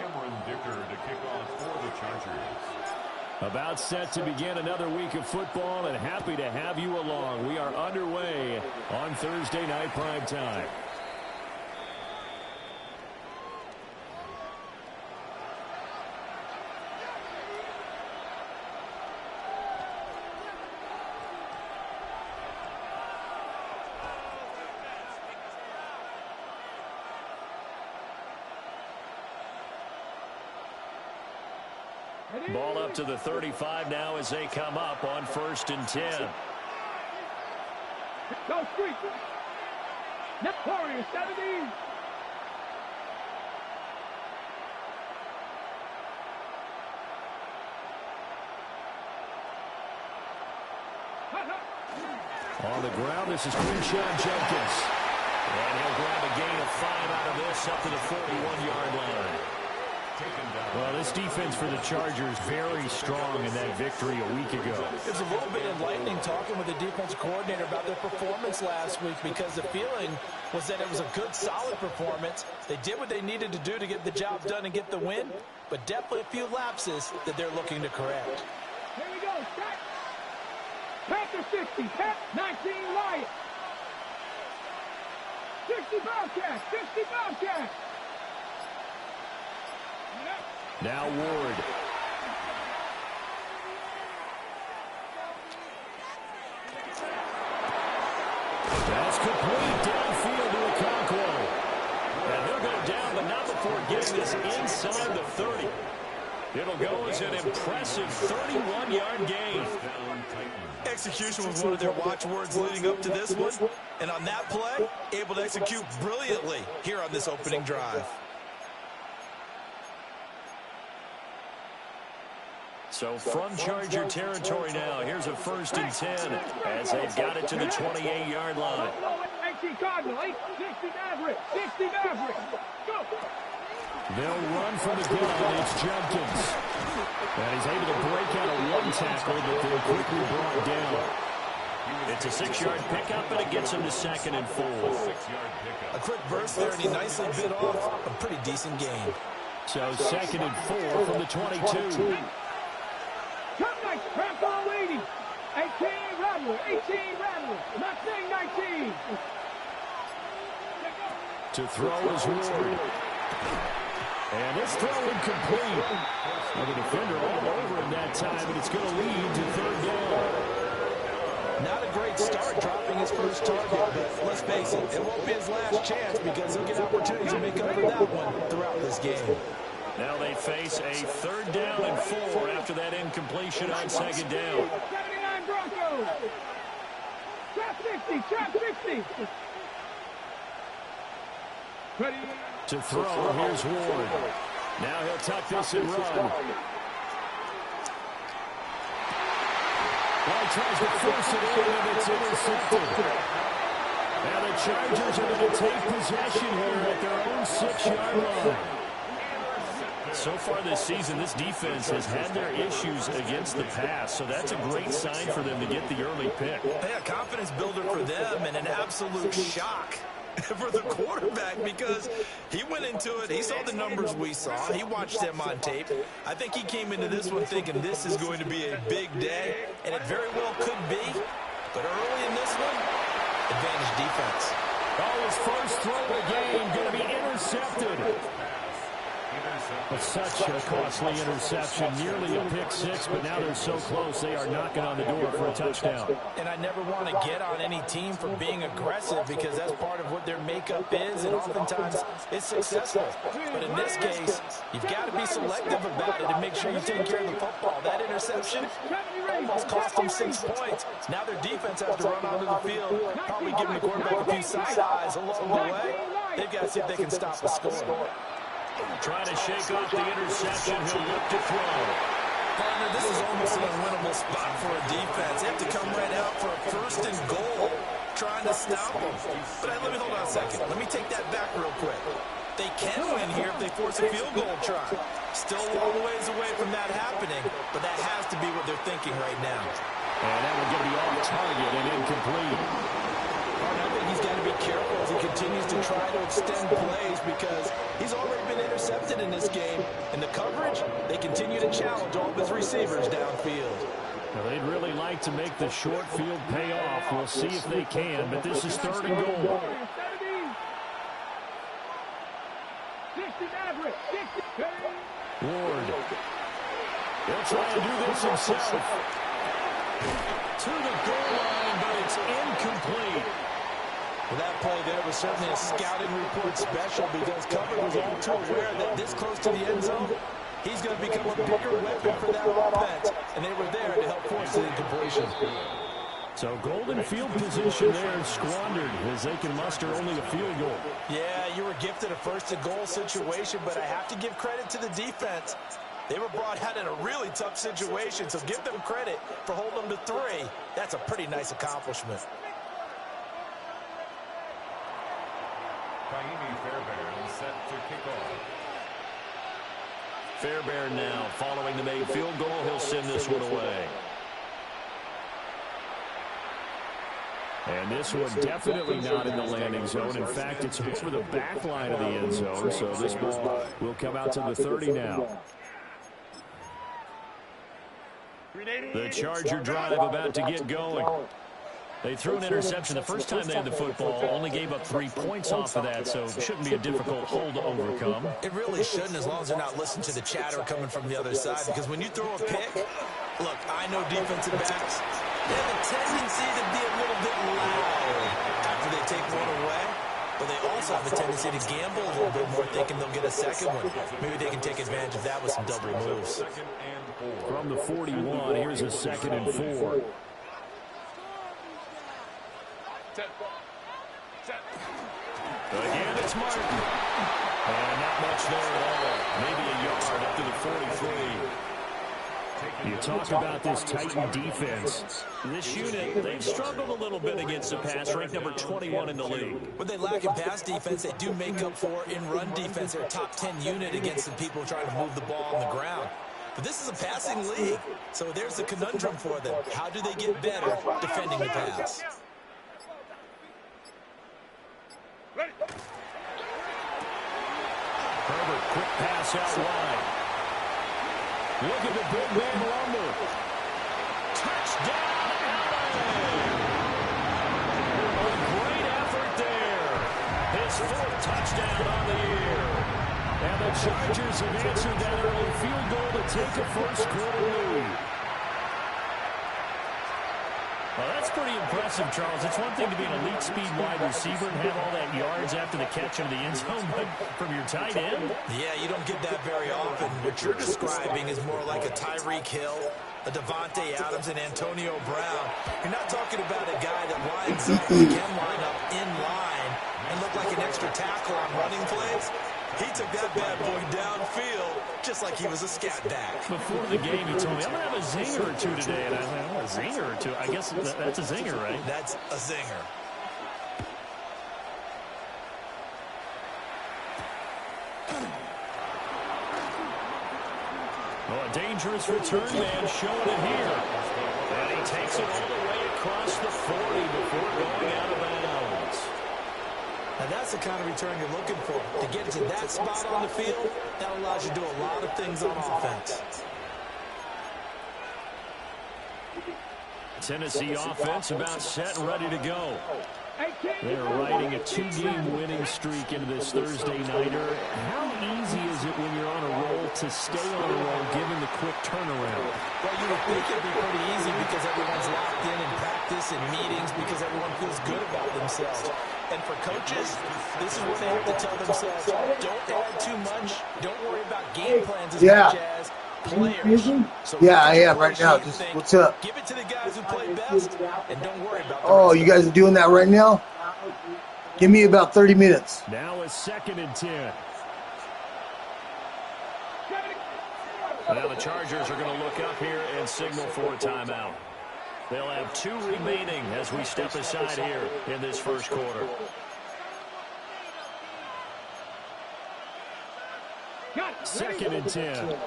to kick off for the Chargers. About set to begin another week of football, and happy to have you along. We are underway on Thursday night prime time. Ball up to the 35 now as they come up on 1st and 10. Go street. Net Warriors 70. On the ground, this is Quinshawn Jenkins. And he'll grab a gain of 5 out of this up to the 41-yard line. Well, this defense for the Chargers very strong in that victory a week ago. It was a little bit enlightening talking with the defensive coordinator about their performance last week, because the feeling was that it was a good, solid performance. They did what they needed to do to get the job done and get the win, but definitely a few lapses that they're looking to correct. Here we go. Set. Panther 60. Set. 19 Lions. 60 Bobcats. 60 Bobcats. Now Ward. That's complete downfield to Okonkwo. And he'll go down, but not before getting this inside the 30. It'll go as an impressive 31-yard gain. Execution was one of their watchwords leading up to this one. And on that play, able to execute brilliantly here on this opening drive. So from Charger territory now, here's a 1st and 10 as they've got it to the 28-yard line. 18 Cardinal, 60 Maverick, 60 Maverick, go! They'll run from the gun. It's Jenkins. And he's able to break out of one tackle, but they're quickly brought down. It's a 6-yard pickup, and it gets him to 2nd and 4. A quick burst there, and he nicely bit off a pretty decent gain. So 2nd and 4 from the 22. Crampon waiting. 18 Rattler. 18 Rattler. Not saying 19. To throw is Ward. And it's throw incomplete. Well, the defender all over him that time, but it's going to lead to 3rd down. Not a great start dropping his first target, but let's face it, it won't be his last chance because he'll get opportunities to make up for that one throughout this game. Now they face a 3rd down and 4 after that incompletion on 2nd down. 79 Broncos. Trap 50. Trap 50. Ready. To throw, here's Ward. Now he'll tuck this and run. Well, he tries to force it in, and it's intercepted. Now the Chargers are going to take possession here at their own 6-yard line. So far this season, this defense has had their issues against the pass, so that's a great sign for them to get the early pick. Hey, a confidence builder for them and an absolute shock for the quarterback, because he went into it, he saw the numbers we saw, he watched them on tape. I think he came into this one thinking this is going to be a big day, and it very well could be, but early in this one, advantage defense. Oh, his first throw of the game going to be intercepted. But such a costly interception, nearly a pick 6, but now they're so close they are knocking on the door for a touchdown. And I never want to get on any team for being aggressive, because that's part of what their makeup is, and oftentimes it's successful. But in this case, you've got to be selective about it and make sure you take care of the football. That interception almost cost them 6 points. Now their defense has to run onto the field, probably giving the quarterback a few size along the way. They've got to see if they can stop the score. Trying to shake off the interception. He'll look to throw. Partner, this is almost an unwinnable spot for a defense. They have to come right out for a 1st and goal, trying to stop them. But let me hold on a second. Let me take that back real quick. They can win here if they force a field goal try. Still a long ways away from that happening, but that has to be what they're thinking right now. And that will get the off target and incomplete. And I think he's got to be careful as he continues to try to extend plays because he's already been intercepted in this game. In the coverage, they continue to challenge all of his receivers downfield. Now, they'd really like to make the short field pay off. We'll see if they can, but this is 3rd and goal. Ward. He'll try to do this himself. To the goal line, but it's incomplete. Well, that play there was certainly a scouting report special because cover was all too aware that this close to the end zone, he's going to become a bigger weapon for that offense, and they were there to help force the incompletion. So golden field position there and squandered as they can muster only a field goal. Yeah, you were gifted a 1st and goal situation, but I have to give credit to the defense. They were brought out in a really tough situation, so give them credit for holding them to 3. That's a pretty nice accomplishment. Fairbairn set to kick off. Fairbairn now following the made field goal. He'll send this one away. And this one definitely not in the landing zone. In fact, it's over the back line of the end zone, so this ball will come out to the 30 now. The Charger drive about to get going. They threw an interception the first time they had the football, only gave up 3 points off of that, so it shouldn't be a difficult hole to overcome. It really shouldn't, as long as they're not listening to the chatter coming from the other side, because when you throw a pick, look, I know defensive backs, they have a tendency to be a little bit loud after they take one away, but they also have a tendency to gamble a little bit more, thinking they'll get a second one. Maybe they can take advantage of that with some double moves. From the 41, here's a 2nd and 4. Again, it's Martin. And not much there at all. Maybe a yard up to the 43. You talk about this Titan defense. This unit, they've struggled a little bit against the pass, ranked number 21 in the league. What they lack in pass defense, they do make up for in run defense. They're a top 10 unit against the people trying to move the ball on the ground. But this is a passing league, so there's the conundrum for them. How do they get better defending the pass? Herbert, quick pass out wide. Look at the big man lumber. Touchdown, Allen! A great effort there. His 4th touchdown on the year. And the Chargers have answered that early field goal to take a 1st quarter lead. Well, that's pretty impressive, Charles. It's one thing to be an elite speed wide receiver and have all that yards after the catch into the end zone, but from your tight end? Yeah, you don't get that very often. What you're describing is more like a Tyreek Hill, a Devontae Adams, and Antonio Brown. You're not talking about a guy that lines up and can line up in line and look like an extra tackle on running plays. He took that bad boy downfield just like he was a scat back. Before the game, he told me, I'm going to have a zinger or two today. And I was like, oh, a zinger or two? I guess that's a zinger, right? That's a zinger. Oh, a dangerous return man showing it here. And he takes it all the way across the 40 before going out of bounds. Now that's the kind of return you're looking for. To get to that spot on the field, that allows you to do a lot of things on offense. Tennessee offense about set and ready to go. They're riding a 2-game winning streak into this Thursday nighter. How easy is it when you're on a roll to stay on a roll given the quick turnaround? Well, you would think it'd be pretty easy because everyone's locked in practice and meetings because everyone feels good about themselves. And for coaches, this is what they have to tell themselves. Don't add too much. Don't worry about game plans as much as players. So yeah, I am right now. Just what's up? Give it to the guys who play best, and don't worry about the Oh, you guys are doing that right now? Give me about 30 minutes. Now a 2nd and 10. Now the Chargers are going to look up here and signal for a timeout. They'll have 2 remaining as we step aside here in this 1st quarter. Second and 10.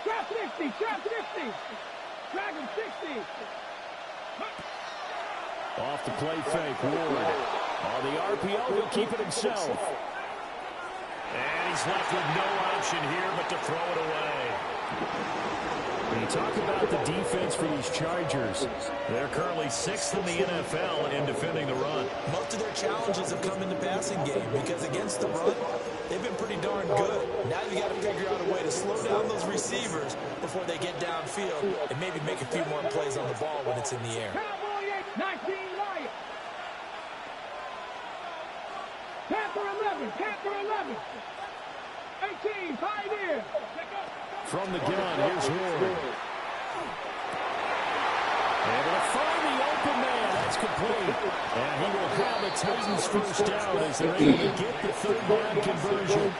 Trap 60, trap 60. Dragon 60. Off the play fake, Ward. On the RPO, he'll keep it himself. And he's left with no option here but to throw it away. When you talk about the defense for these Chargers, they're currently 6th in the NFL in defending the run. Most of their challenges have come in the passing game because against the run, they've been pretty darn good. Now you got to figure out a way to slow down those receivers before they get downfield and maybe make a few more plays on the ball when it's in the air. Cowboy 19 Lions. Panther 11, Panther 11. 18 Pioneer. From the gun, here's Ward. Able to find the open man. That's complete. And he will have the Titans first down as they're able to get the third down conversion.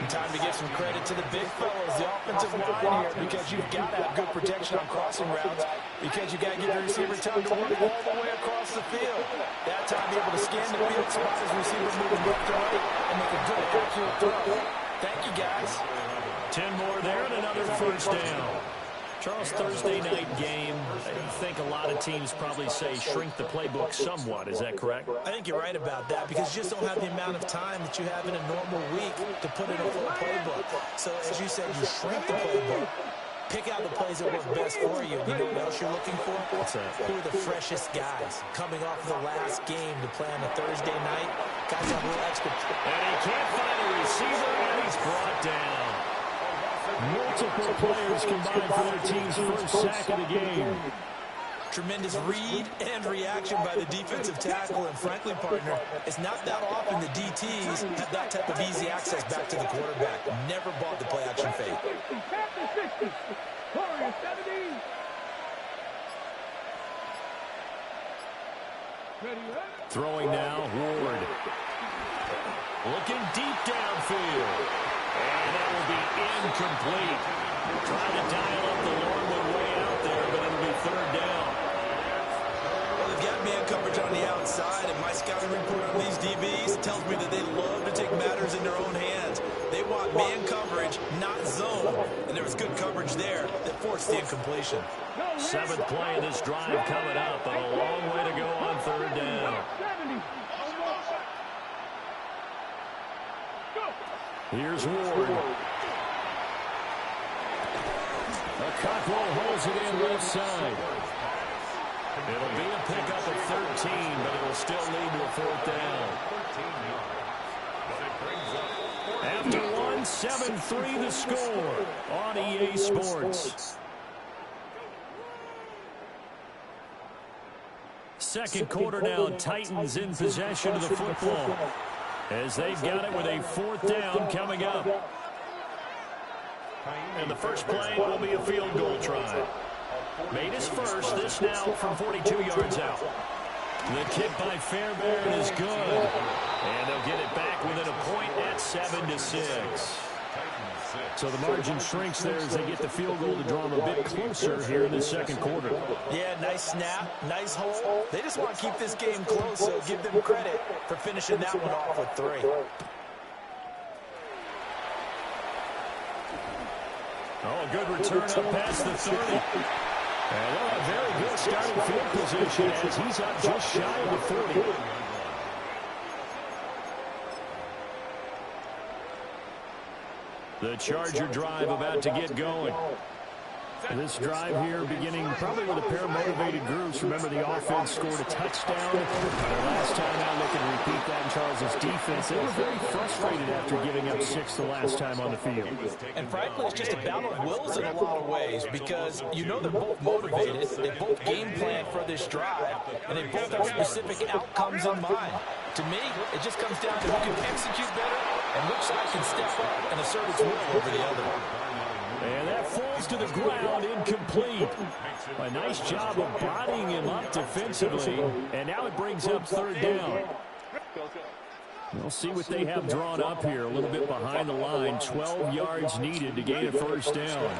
Time to give some credit to the big fellas, the offensive line here, because you've got to have good protection on crossing routes, because you've got to give the receiver time to work all the way across the field. That time, be able to scan the field, spot his receiver moving left to right, and make a good, accurate throw. Thank you, guys. 10 more there and another first down. Charles, Thursday night game, I think a lot of teams probably say shrink the playbook somewhat. Is that correct? I think you're right about that because you just don't have the amount of time that you have in a normal week to put in a full playbook. So, as you said, you shrink the playbook, pick out the plays that work best for you. You know what else you're looking for? What's that? Who are the freshest guys coming off of the last game to play on a Thursday night? Guys have a little extra. And he can't find a receiver, and he's brought down. Multiple players combined for their team's first sack of the game. Tremendous read and reaction by the defensive tackle, and frankly, partner, it's not that often the DTs have that type of easy access back to the quarterback. Never bought the play-action fake. Panther 60. Warriors 70. Ready, ready. Throwing now, Ward. Looking deep downfield. And that will be incomplete. Trying to dial up the Longwood way out there, but it'll be third down. Well, they've got man coverage on the outside, and my scouting report on these DBs tells me that they love to take matters in their own hands. They want man coverage, not zone. And there was good coverage there that forced the incompletion. 7th play of this drive coming up, but a long way to go on third down. 70. Here's Ward. Cockrell holds it in left side. It'll be a pickup of 13, but it'll still lead to a fourth down. After one, 7-3 the score on EA Sports. Second quarter now, Titans in possession of the football, as they've got it with a fourth down coming up. And the first play will be a field goal try. Made his first, this now from 42 yards out. The kick by Fairbairn is good. And they'll get it back within a point at 7-6. So the margin shrinks there as they get the field goal to draw them a bit closer here in the second quarter. Yeah, nice snap, nice hole. They just want to keep this game close, so give them credit for finishing that one off with 3. Oh, a good return up past the 30. And a very good starting field position as he's up just shy of the 40. The Charger drive about to get going. This drive here beginning probably with a pair of motivated groups. Remember, the offense scored a touchdown. The last time out, looking to repeat that in Charles' defense. They were very frustrated after giving up 6 the last time on the field. And frankly, it's just a battle of wills in a lot of ways because you know they're both motivated. They both game plan for this drive, and they both have specific outcomes in mind. To me, it just comes down to who can execute better and which side can step up and assert its will over the other. And that falls to the ground, incomplete. A nice job of bodying him up defensively. And now it brings up third down. We'll see what they have drawn up here. A little bit behind the line. 12 yards needed to gain a first down.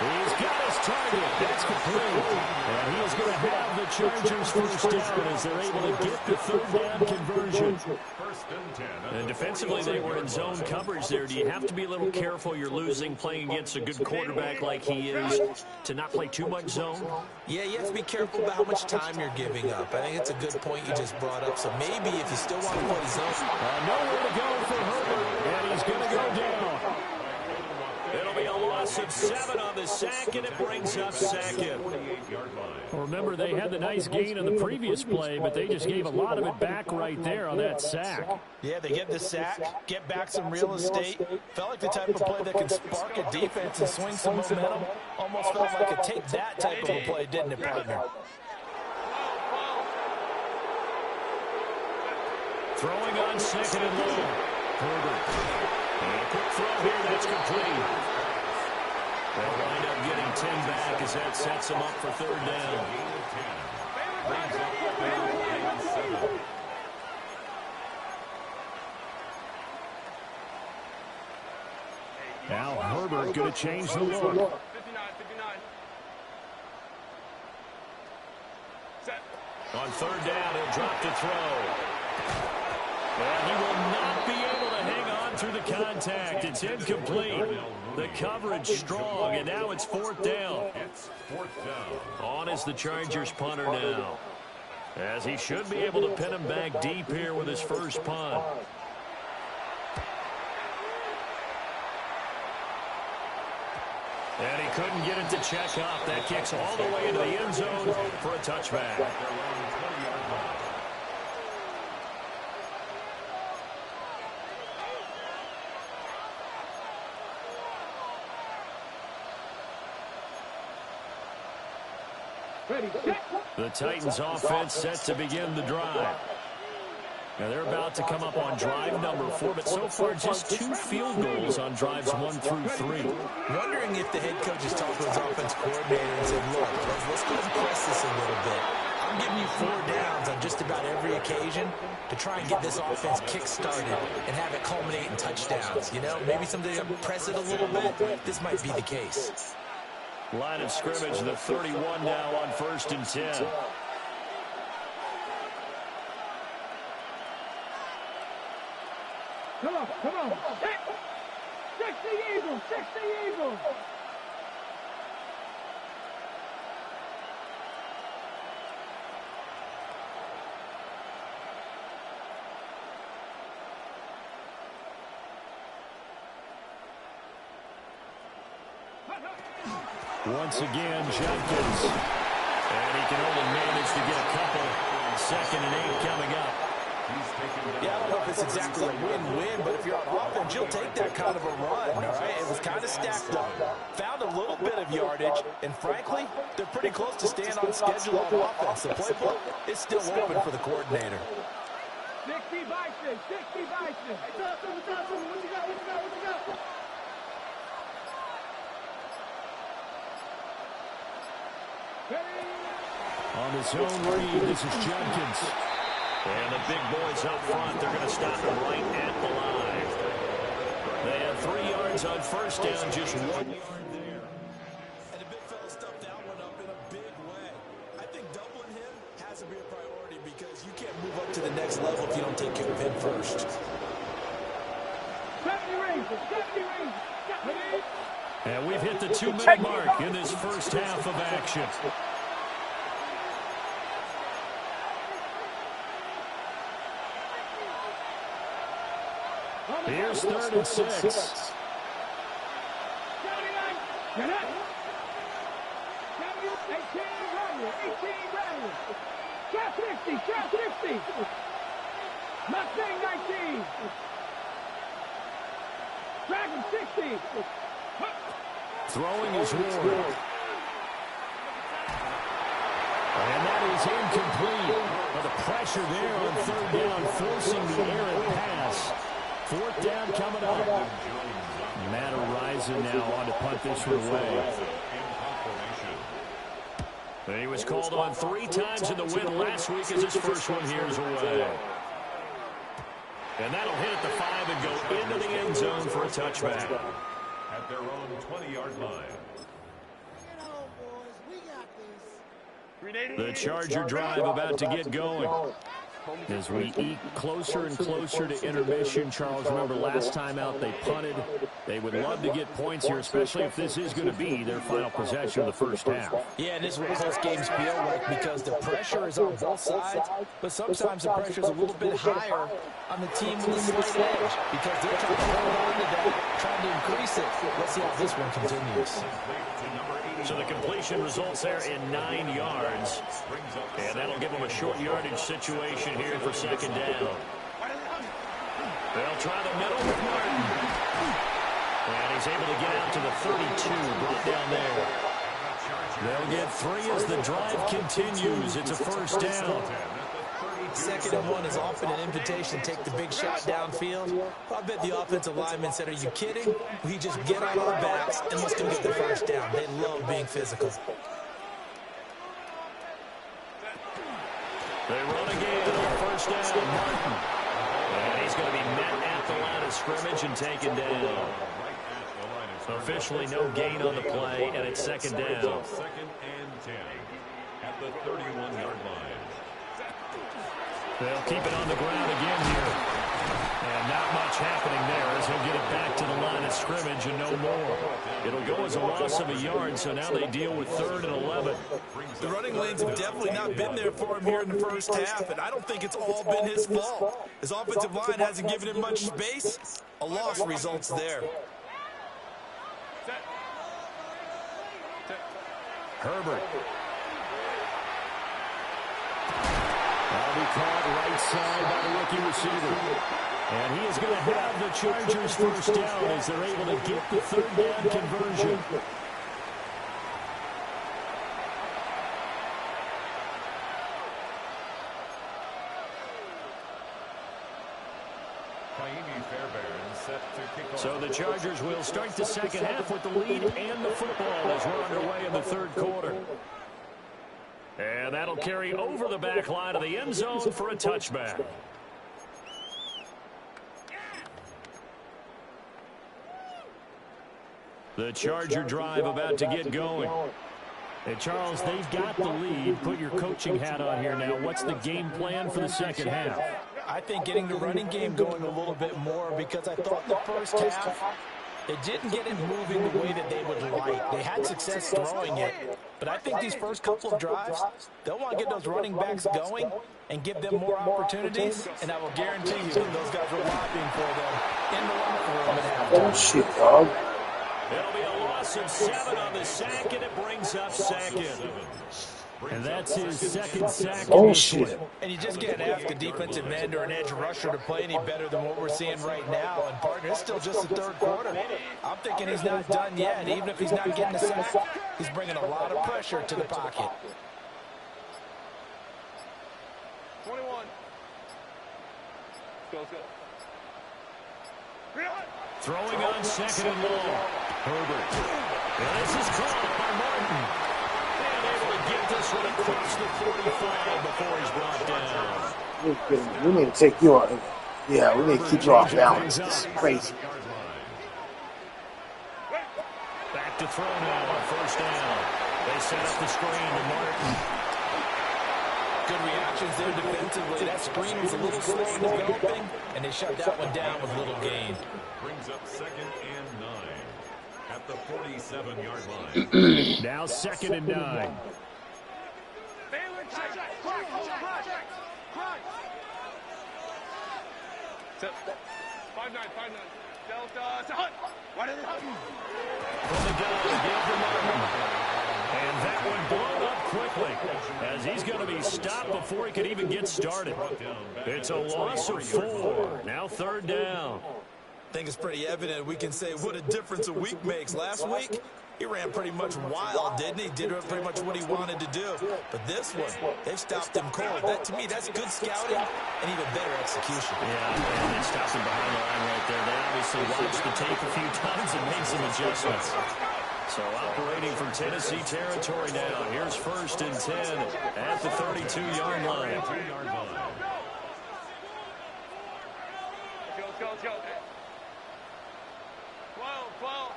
He's got his target. That's complete. And he is going to have the Chargers first down as they're able to get the third down conversion. First and 10. And defensively, they were in zone coverage there. Do you have to be a little careful you're losing playing against a good quarterback like he is to not play too much zone? Yeah, you have to be careful about how much time you're giving up. I think it's a good point you just brought up. So maybe if you still want to play zone. Nowhere to go for Herbert, and he's going to go down. It'll be a loss of 7 on the sack, and it brings up second. Well, remember, they had the nice gain on the previous play, but they just gave a lot of it back right there on that sack. Yeah, they get the sack, get back some real estate. Felt like the type of play that can spark a defense and swing some momentum. Almost felt like a take that type of a play, didn't it, partner? Throwing on second and long. Herbert. And a quick throw here, that's complete. They'll wind up getting 10 back as that sets them up for third down. Now Herbert going to change the look. 59. On third down, he'll drop the throw. And he will not be able to hang on through the contact. It's incomplete. The coverage strong, and now it's fourth down. It's fourth down. On is the Chargers punter now, as he should be able to pin him back deep here with his first punt. And he couldn't get it to check up. That kicks all the way into the end zone for a touchback. The Titans offense set to begin the drive. Now they're about to come up on drive number 4, but so far just 2 field goals on drives 1 through 3. Wondering if the head coach has talked to his offense coordinator and said, look, let's go and press this a little bit. I'm giving you 4 downs on just about every occasion to try and get this offense kick-started and have it culminate in touchdowns. You know, maybe someday I'll press it a little bit. This might be the case. Line of scrimmage, the 31 now on first and 10. Come on. 60 Eagles. Once again, Jenkins. And he can only manage to get a couple. 2nd and 8 coming up. Yeah, I don't know if it's exactly a win-win, but if you're on offense, you'll take that kind of a run, all right? It was kind of stacked up, found a little bit of yardage, and frankly, they're pretty close to staying on schedule on offense. The playbook is still open for the coordinator. 60 Bison. Hey, talk to him. What you got? On the zone read, this is Jenkins. And the big boys up front, they're going to stop him right at the line. They have 3 yards on first down, just 1 yard there. And the big fella stuffed that one up in a big way. I think doubling him has to be a priority because you can't move up to the next level if you don't take care of him first. 70 rings. And we've hit the 2-minute mark in this first half of action. Here's 3rd and 6. 18 Rattler. Trap 60. Mustang 19. Dragon 60. Throwing is Ward. And that is incomplete. Well, the pressure there on 3rd down, forcing the errant pass. 4th down coming up. Matt Horizon now on to punt this one away. He was called on 3 times in the win last week as his first one here is away. And that'll hit at the 5 and go into the end zone for a touchback. At their own 20-yard line. The Charger drive about to get going. As we eke closer and closer to intermission, Charles, remember last time out they punted. They would love to get points here, especially if this is going to be their final possession of the first half. Yeah, and this is what close games feel like because the pressure is on both sides, but sometimes the pressure is a little bit higher on the team with a slight edge because they're trying to hold on to that, trying to increase it. Let's see how this one continues. So the completion results there in 9 yards. And that'll give them a short yardage situation here for second down. They'll try the middle with Martin. And he's able to get out to the 32, brought down there. They'll get 3 as the drive continues. It's a first down. 2nd and 1 is often an invitation to take the big shot downfield. I bet the offensive lineman said, are you kidding? We just get on our backs and let's go get the first down. They love being physical. They run again on first down, Martin. And he's going to be met at the line of scrimmage and taken down. Officially no gain on the play, and it's second down. 2nd and 10 at the 31-yard line. They'll keep it on the ground again here. And not much happening there as he'll get it back to the line of scrimmage and no more. It'll go as a loss of a yard, so now they deal with 3rd and 11. The running lanes have definitely not been there for him here in the first half, and I don't think it's all been his fault. His offensive line hasn't given him much space. A loss results there. Herbert. That'll be caught right side by the rookie receiver. And he is going to have the Chargers first down as they're able to get the 3rd down conversion. So the Chargers will start the second half with the lead and the football as we're underway in the 3rd quarter. And that'll carry over the back line of the end zone for a touchback. The Charger drive about to get going. And Charles, they've got the lead. Put your coaching hat on here now. What's the game plan for the second half? I think getting the running game going a little bit more because I thought the first half they didn't get it moving the way that they would like. They had success throwing it, but I think these first couple of drives, they'll want to get those running backs going and give them more opportunities, and I will guarantee you that those guys were lobbying for them in the locker room at halftime. Oh, shit, dog. It'll be a loss of 7 on the sack, and it brings up 2nd. And that's his 2nd sack. Oh, shit. And you just can't ask a defensive end or an edge rusher to play any better than what we're seeing right now. And, partner, it's still just the 3rd quarter. I'm thinking he's not done yet. Even if he's not getting a sack, he's bringing a lot of pressure to the pocket. 21. Let's go. Throwing on 2nd and long. Herbert. And this is caught by Martin. And able to get this one across the 45 before he's brought down. We need to take you on. Yeah, we need to keep you off balance. This is crazy. Back to throw now on first down. They set up the screen to Martin. Good reactions there defensively. That screen was a little slow in developing, and they shut that one down with little gain. Brings up 2nd and 9 at the 47-yard line. Now 2nd and 9. From the gun, give the Martin. And that one blown up quickly as he's going to be stopped before he could even get started. It's a loss of 4. Now 3rd down. I think it's pretty evident we can say what a difference a week makes. Last week, he ran pretty much wild, didn't he? Did pretty much what he wanted to do. But this one, they've stopped him cold. That, to me, that's good scouting and even better execution. Yeah, and they stopped him behind the line right there. They obviously watched the tape a few times and made some adjustments. So operating from Tennessee territory now. Here's 1st and 10 at the 32-yard line. Let's go. 12.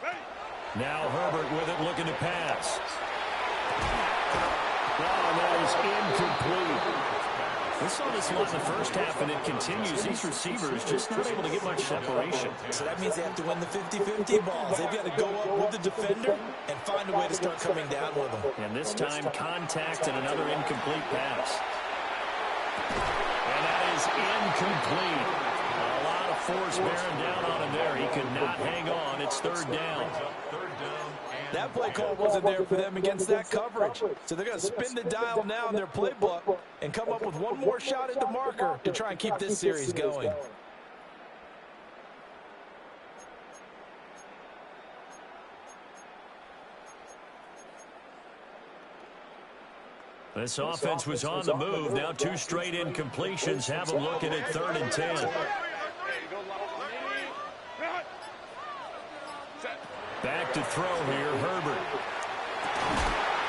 Ready. Now Herbert with it, looking to pass. is incomplete. We saw this a lot in the first half, and it continues. These receivers just not able to get much separation. So that means they have to win the 50-50 balls. They've got to go up with the defender and find a way to start coming down with them. And this time, contact and another incomplete pass. And that is incomplete. A lot of force bearing down on him there. He could not hang on. It's third down. That play call wasn't there for them against that coverage. So they're going to spin the dial now in their playbook and come up with one more shot at the marker to try and keep this series going. This offense was on the move. Now 2 straight incompletions have them looking at 3rd and 10. Back to throw here, Herbert.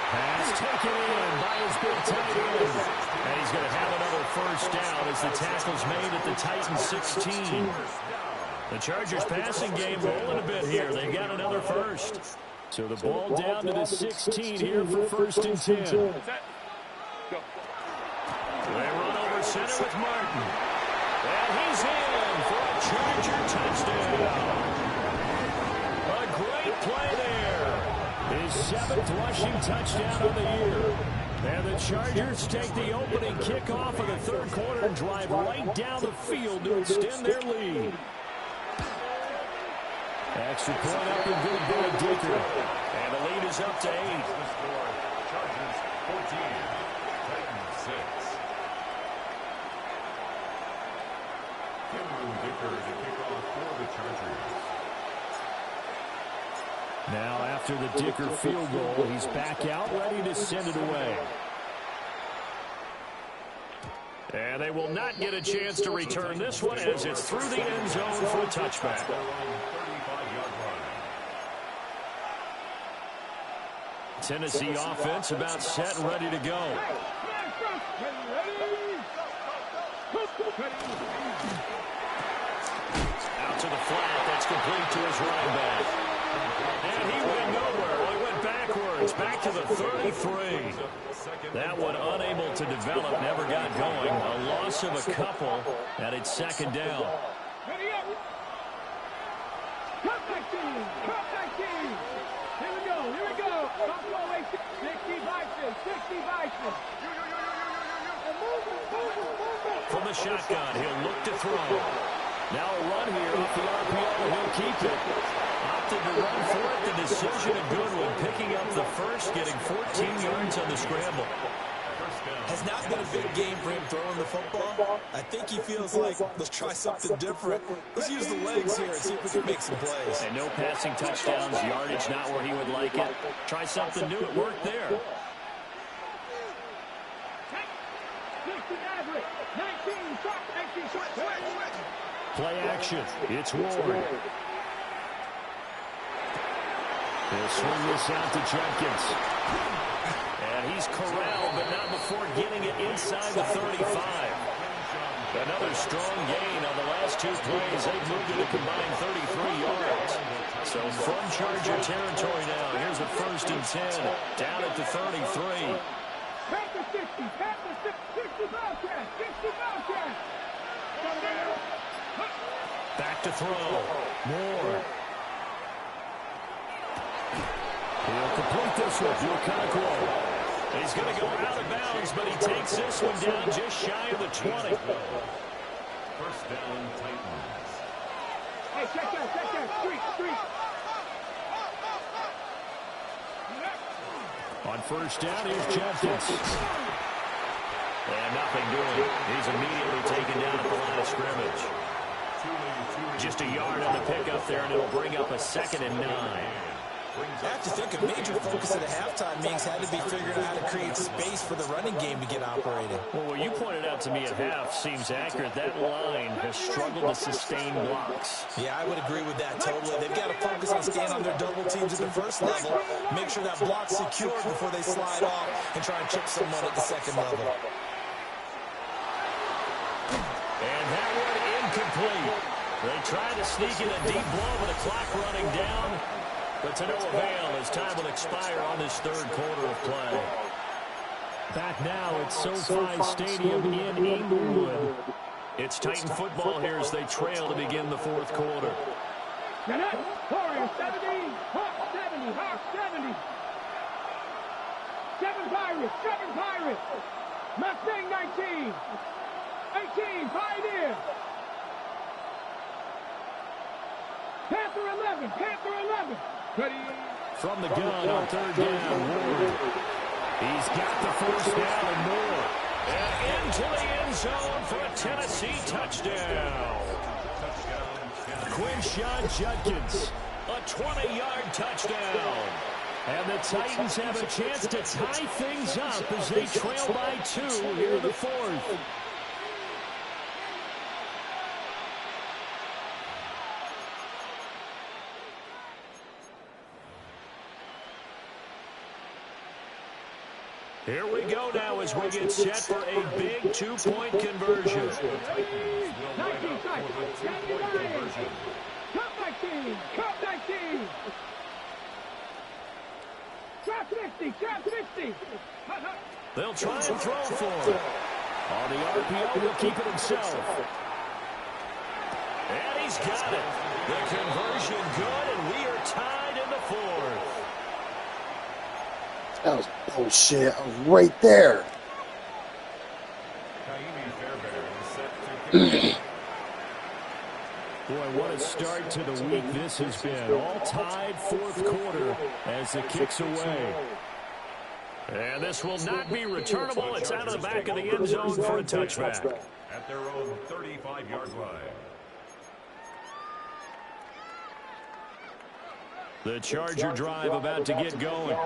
Pass taken in by his big tight end. And he's going to have another first down as the tackle's made at the Titans 16. The Chargers passing game rolling a bit here. They got another first. So the ball down to the 16 here for 1st and 10. They run over center with Martin. And he's in for a Charger touchdown. A great play there. His 7th rushing touchdown of the year. And the Chargers take the opening kickoff of the 3rd quarter and drive right down the field to extend their lead. Extra point up and good by Dicker. And the lead is up to 8. Chargers 14, Titans 6. Dicker to kick off for the Chargers. Now after the Dicker field goal, he's back out ready to send it away. And they will not get a chance to return this one as it's through the end zone for a touchback. Tennessee offense about set and ready to go. Out to the flat. That's complete to his running back. And he went nowhere. Well, he went backwards. Back to the 33. That one unable to develop. Never got going. A loss of a couple. And it's 2nd down. Here we go. 60 Bison. From the shotgun, he'll look to throw. Now a run here off the RPO, and he'll keep it. Opted to run for it. The decision of Goodwin, picking up the first, getting 14 yards on the scramble. Has not been a big game for him throwing the football. I think he feels like, let's try something different. Let's use the legs here and see if we can make some plays. And no passing touchdowns, yardage not where he would like it. Try something new, it worked there. Play action, it's Ward. He'll swing this out to Jenkins. And he's corralled, but not before getting it inside the 35. Another strong gain on the last 2 plays. They've moved it a combined 33 yards. So from Charger territory now, here's a 1st and 10, down at the 33. Back to throw. Moore. He'll complete this one. Okonkwo. He's going to go out of bounds, but he takes this one down just shy of the 20. 1st down, Titans. Hey, check that. Street. On 1st down, here's Jenkins. And nothing doing. He's immediately taken down at the line of scrimmage. Just a yard on the pickup there, and it'll bring up a 2nd and 9. I have to think a major focus at the halftime meetings had to be figuring out how to create space for the running game to get operating. Well, what you pointed out to me at half seems accurate. That line has struggled to sustain blocks. Yeah, I would agree with that totally. They've got to focus on staying on their double teams at the 1st level, make sure that block's secured before they slide off and try and chip someone at the 2nd level. And that one incomplete. They tried to sneak in a deep blow, but the clock running down. But to no avail as time will expire on this 3rd quarter of play. Back now at SoFi Stadium in Inglewood. It's Titan football here as they trail to begin the fourth quarter. Warriors 70, Hawks 70, Hawks 70. 7 Pirates. Mustang 19. 18, Pioneer. Panther 11. Ready. From the gun on third down, Ward. He's got the first down and more. And into the end zone for a Tennessee touchdown. Quinshon Judkins, a 20-yard touchdown. And the Titans have a chance to tie things up as they trail by 2 here in the fourth. Here we go now as we get set for a big 2-point conversion. 19 seconds. Cup 19. Trap 60. They'll try and throw for it. On the RPO, he'll keep it himself. And he's got it. The conversion good, and we are tied in the fourth. That was bullshit. I was right there. Boy, what a start to the week this has been. All tied fourth quarter as the kick's away. And this will not be returnable. It's out of the back of the end zone for a touchback. At their own 35-yard line. The Charger drive about to get going.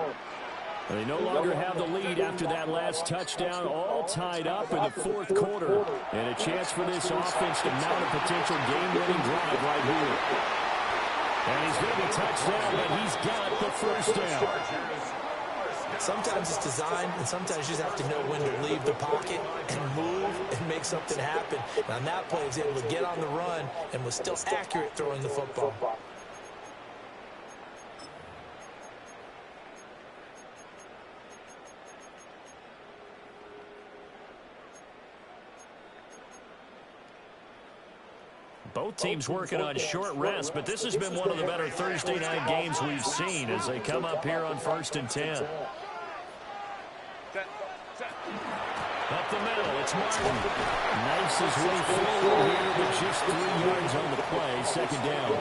They no longer have the lead after that last touchdown, all tied up in the fourth quarter. And a chance for this offense to mount a potential game-winning drive right here. And he's going to be touchdown, but he's got the first down. Sometimes it's designed, and sometimes you just have to know when to leave the pocket and move and make something happen. And on that play, he was able to get on the run and was still accurate throwing the football. Both teams working on short rest, but this has been one of the better Thursday night games we've seen as they come up here on 1st and 10. Up the middle, it's Martin. Knifes his way forward here with just 3 yards on the play, second down.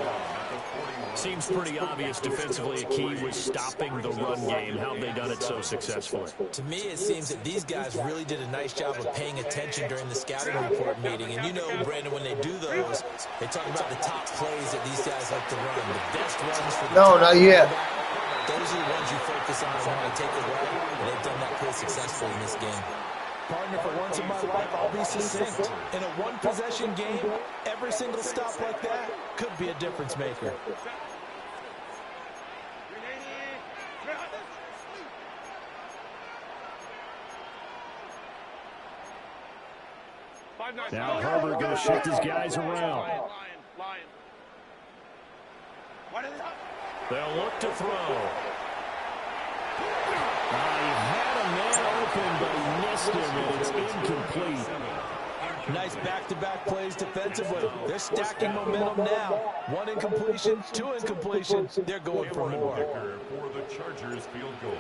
Seems pretty obvious defensively a key was stopping the run game. How have they done it so successfully? To me, it seems that these guys really did a nice job of paying attention during the scouting report meeting. And you know, Brandon, when they do those, they talk about the top plays that these guys like to run. The best runs for the No, not yet. Those are the ones you focus on and want to take away. And they've done that pretty successfully in this game. Partner, for once in my life, I'll be succinct. In a one-possession game, every single stop like that could be a difference maker. Now Herbert going to shift his guys around. They'll look to throw. He had a man open, but he missed him, and it's incomplete. Nice back-to-back plays defensively. They're stacking momentum now. 1 incompletion, 2 incompletions. They're going for more. For the Chargers field goal.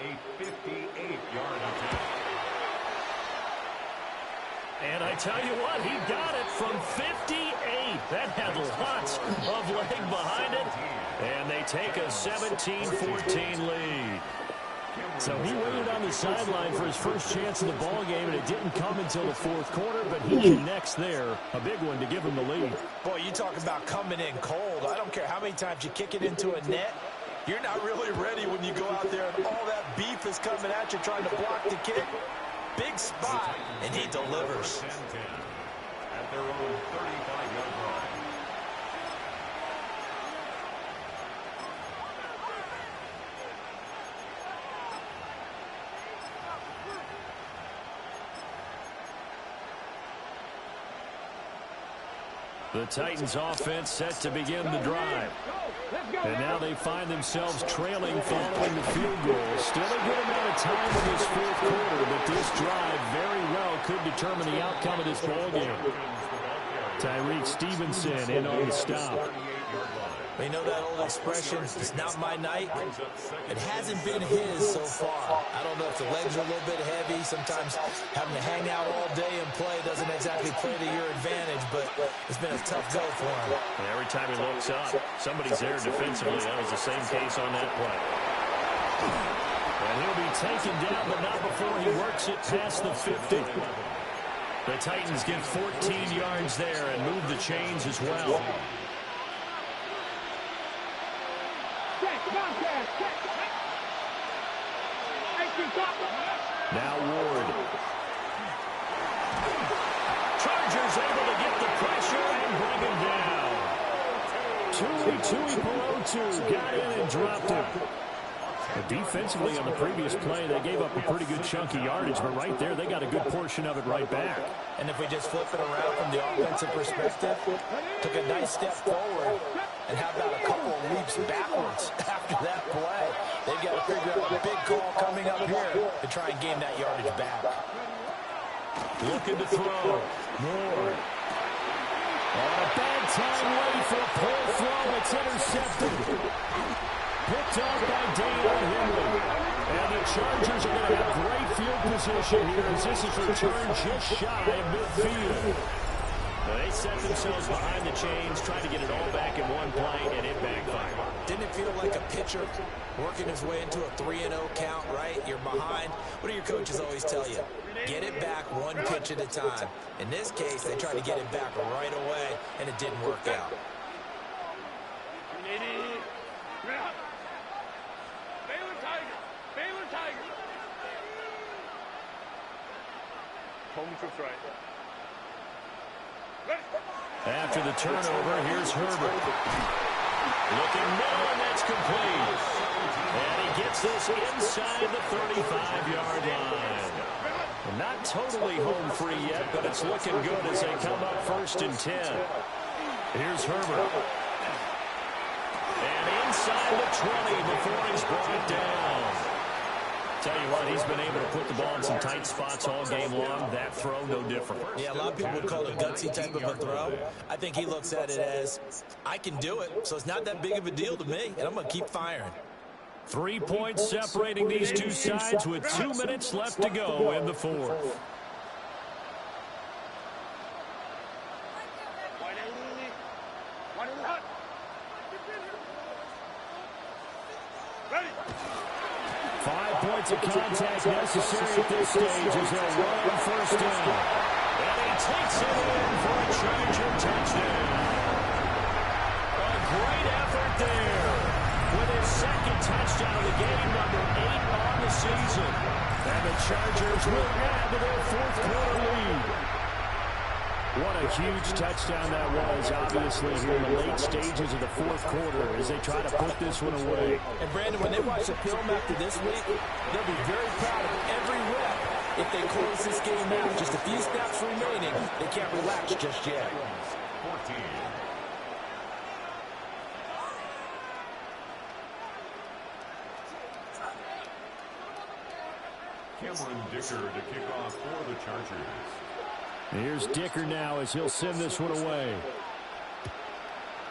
A 58-yard attempt. And I tell you what, he got it from 58. That had lots of leg behind it. And they take a 17-14 lead. So he waited on the sideline for his first chance in the ball game, and it didn't come until the fourth quarter, but he connects there. A big one to give him the lead. Boy, you talk about coming in cold. I don't care how many times you kick it into a net. You're not really ready when you go out there and all that beef is coming at you trying to block the kick. Big spot, and he delivers. At their own 35-yard line. The Titans offense set to begin the drive. And now they find themselves trailing following the field goal. Still a good amount of time in this fourth quarter, but this drive very well could determine the outcome of this ballgame. Tyreek Stevenson in on the stop. You know that old expression, it's not my night? It hasn't been his so far. I don't know if the legs are a little bit heavy. Sometimes having to hang out all day and play doesn't exactly play to your advantage, but it's been a tough go for him. And every time he looks up, somebody's there defensively. That was the same case on that play. And he'll be taken down, but not before he works it past the 50. The Titans get 14 yards there and move the chains as well. Now Ward. Chargers able to get the pressure and bring him down. Tui Pelotu got in and dropped him. But defensively on the previous play, they gave up a pretty good chunk of yardage, but right there, they got a good portion of it right back. And if we just flip it around from the offensive perspective, took a nice step forward, and how about a couple of leaps backwards after that play? They've got to figure out a big call coming up here to try and gain that yardage back. Looking to throw. Moore. On a bad time late for a pull throw. It's intercepted. Picked up by Deion Henry. And the Chargers are going to have great field position here as this is returned just shy of midfield. They set themselves behind the chains, trying to get it all back in one play, and it backfired. Didn't it feel like a pitcher working his way into a 3-0 count, right? You're behind. What do your coaches always tell you? Get it back one pitch at a time. In this case, they tried to get it back right away, and it didn't work out. After the turnover, here's Herbert. Looking low, and that's complete. And he gets this inside the 35-yard line. Well, not totally home free yet, but it's looking good as they come up 1st and 10. Here's Herbert. And inside the 20 before he's brought down. Tell you what, he's been able to put the ball in some tight spots all game long. That throw, no different. Yeah, a lot of people would call it a gutsy type of a throw. I think he looks at it as, I can do it, so it's not that big of a deal to me, and I'm going to keep firing. 3 points separating these two sides with 2 minutes left to go in the fourth. Of contact necessary at this stage as they'll run on 1st down. And he takes it in for a Charger touchdown. A great effort there with his 2nd touchdown of the game, number 8 on the season. And the Chargers will add to their 4th quarter lead. What a huge touchdown that was, obviously, here in the late stages of the 4th quarter as they try to put this one away. And, Brandon, when they watch the film after this week, they'll be very proud of every rep if they close this game out. Just a few snaps remaining. They can't relax just yet. 14. Cameron Dicker to kick off for the Chargers. Here's Dicker now as he'll send this one away.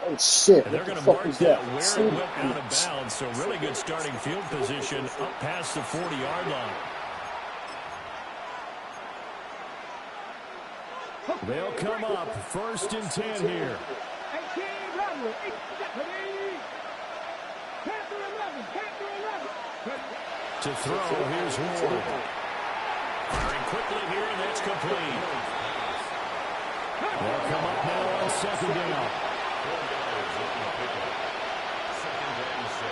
Oh, shit. And they're going to mark that where it went out of bounds. So really good starting field position up past the 40-yard line. They'll come up 1st and 10 here. To throw, here's Ward. Firing quickly here, and that's complete. They'll come up now on 2nd down. 2nd and 6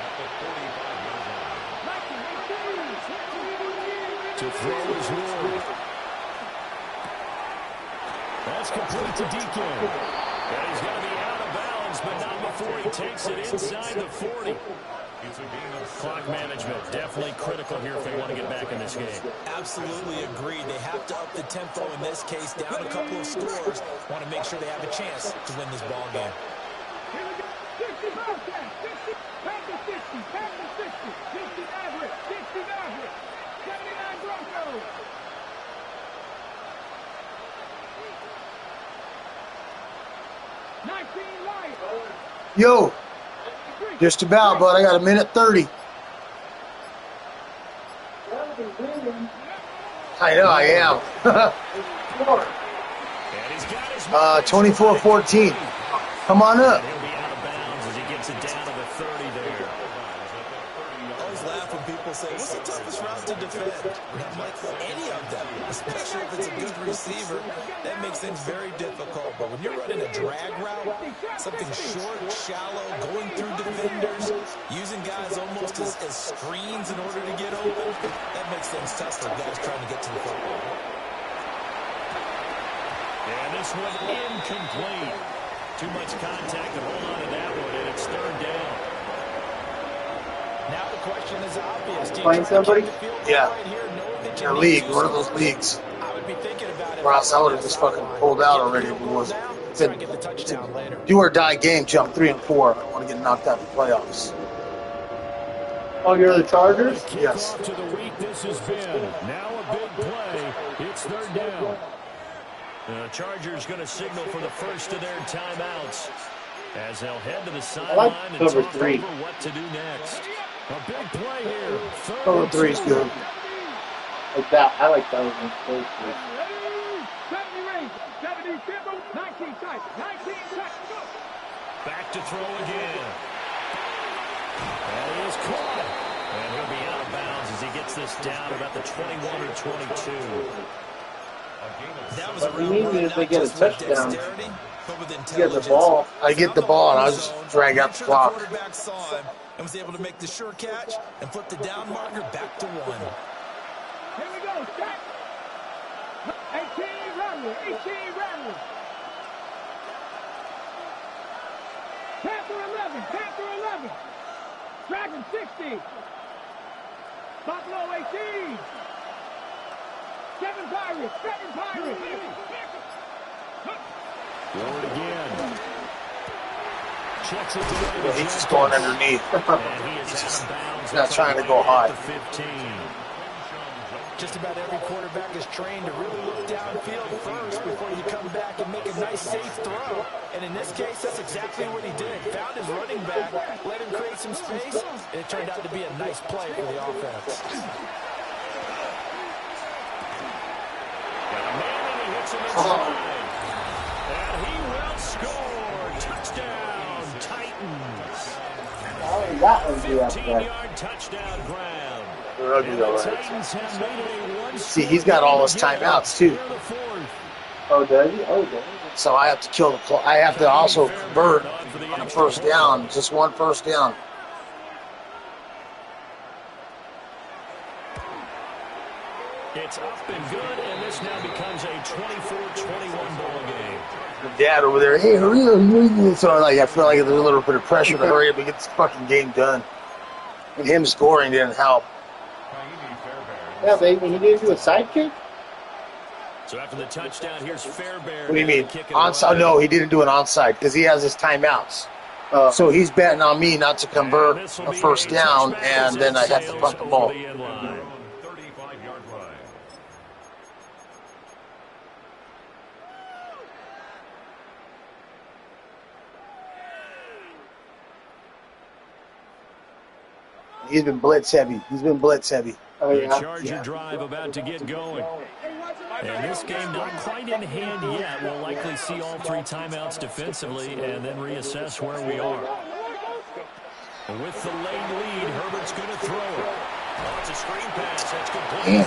at the 45-yard line. To throw is Ward. That's complete to Deacon. And he's going to be out of bounds, but not before he takes it inside the 40. It's a game of Clock management, definitely critical here if they want to get back in this game. Absolutely agreed. They have to up the tempo in this case, down a couple of scores. Want to make sure they have a chance to win this ball game. Here we go. 60 Bobcats. 60. Back to 60. Back to 60. 60 Mavericks. 60 Mavericks. 79 Broncos. Yo, just about, but I got a minute 30. I know, I am. 24-14. Come on up. He'll be out of bounds as he gets it down to the 30 there. I always laugh when people say, what's the toughest route to defend? I'm like, any of them, especially if it's a good receiver. That makes things very difficult. But when you're running a drag route, something short, shallow, going through defenders, using guys almost as screens in order to get open, that makes things tough for guys trying to get to the football. And this one incomplete. Too much contact to hold on to that one, and it's third down. Now the question is obvious. Do you Find try to somebody? keep the field goal Yeah. right here, knowing that In a you need league, to one of those score? leagues. I would be thinking about it. Or else I would have just fucking pulled out already. It was it's a do or die game. Jump 3 and 4. I don't want to get knocked out of the playoffs. Oh, you're the Chargers? Yes. Kickoff to the week this has been. Now a big play. It's third down. The Chargers going to signal for the first of their timeouts as they'll head to the sideline and cover talk 3. over what to do next. A big play here. Cover 3 is good. Like that. I like that one. 70 range. 70 tempo. 19 tight. 19 tight. Go. Back to throw again. And he is caught. And he'll be out of bounds as he gets this down about the 21 or 22. That was a But real we need run, it if they not get a just with touchdown. dexterity, but with You get the intelligence. ball. I get the ball and I just drag out the clock. The quarterback saw him and was able to make the sure catch and flip the down marker back to 1. Here we go. Set. 18 Rattler. 18 Rattler. Panther 11. Panther 11. Dragon 60. Buffalo 18. 7 Pirates. 7 Pirates. Ward again. Checks it to Yeah, he's just going underneath. And he is out of bounds. Not trying to go high. At the 15. Just about every quarterback is trained to really look downfield first before you come back and make a nice, safe throw. And in this case, that's exactly what he did. Found his running back, let him create some space, and it turned out to be a nice play for the offense. Got a man and he hits him inside. And he will score. Touchdown, Titans. Oh, that one be up there. 15-yard touchdown ground. They're ugly, And the all right. Titans have made it a one-score See, he's got all his game timeouts, too. here in the fourth. Oh, does he? Oh, does he? So I have to kill the clock. I have to also convert on a first down. Just one first down. It's up and good, and this now becomes a 24-21 ball game. The dad over there, hey, hurry up. So like, I feel like there's a little bit of pressure to hurry up and get this fucking game done. And him scoring didn't help. Yeah, baby, he didn't do a sidekick? So after the touchdown, here's Fairbairn. What do you mean? Kick it Onside? away. No, he didn't do an onside because he has his timeouts. So he's betting on me not to convert And this will a be first a down, touchback and as then I it have to sails punt the over ball. the end line. 35-yard line. He's been blitz heavy. Oh, The yeah. Charger drive about to get going. And this game not quite in hand yet. We'll likely see all 3 timeouts defensively and then reassess where we are. With the late lead, Herbert's going to throw it. Oh, it's a screen pass. That's complete.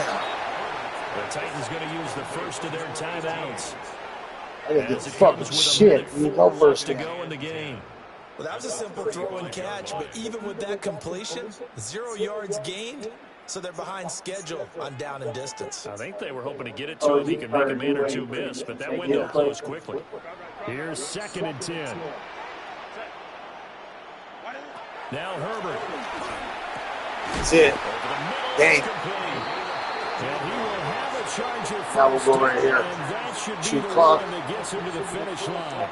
The Titans going to use the first of their timeouts. I gotta get As it fucking comes with a shit. minute No 4 first left to down. go in the game. Well, that was a simple throw and catch, but even with that completion, 0 yards gained, so they're behind schedule on down and distance. I think they were hoping to get it to him. He could make a man or two miss, but that window closed quickly. Here's 2nd and 10. Now Herbert. That's it. Dang. And he will have a Charger Now we'll go right here. and that should be Shoot the clock. one that gets him to the finish line.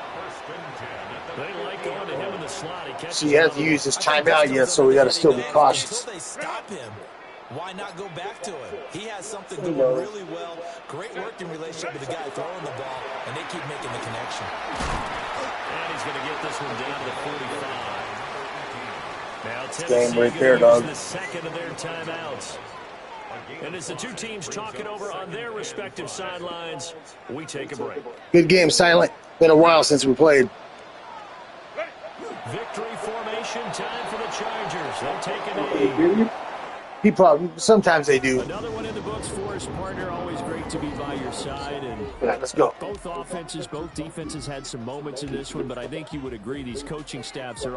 They like going to him in the slot. So he hasn't used his timeout yet, so we got to still be cautious. Until they stop him, why not go back to him? He has something going really well. Great working relationship with the guy throwing the ball, and they keep making the connection. And he's going to get this one down to the 45. Now Game right there, Tennessee dog. the second of their timeouts. And as the two teams talk it over on their respective sidelines, we take a break. Good game, Silent. Been a while since we played. Victory formation time for the Chargers. They'll take a knee. He probably sometimes they do. Another one in the books for his partner. Always great to be by your side. And Yeah, let's go. both offenses, both defenses had some moments in this one, but I think you would agree these coaching staffs are all